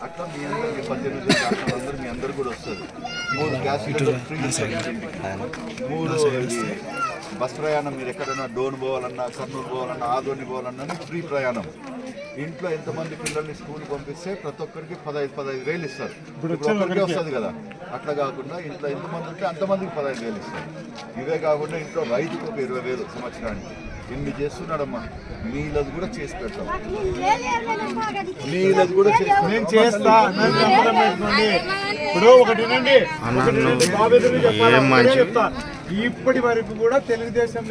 అట్లా మీ అందరికి 18 అందరూ మీ అందరు కూడా వస్తుంది. 3 గ్యాస్ సిలిండర్ ఫ్రీ, 3 బస్ ప్రయాణం. మీరు ఎక్కడైనా డోన్ పోవాలన్నా, కర్నూలు పోవాలన్నా, ఆదోని పోవాలన్నా ఫ్రీ ప్రయాణం. ఇంట్లో ఎంతమంది పిల్లల్ని స్కూల్ పంపిస్తే ప్రతి ఒక్కరికి 15,000 ఇస్తారు. ఇప్పుడు వస్తుంది కదా, అట్లా కాకుండా ఇంట్లో ఎంతమంది ఉంటే అంతమందికి 15,000 ఇస్తారు. ఇవే కాకుండా ఇంట్లో రైతుకు ఒక 20,000 సంవత్సరానికి. ఇన్ని చేస్తున్నాడమ్మా. మీలది కూడా చేసి పెడతాం, మీలది కూడా చేస్తా. ఇప్పుడు ఒకటి చెప్తా, ఇప్పటి వరకు కూడా తెలుగుదేశం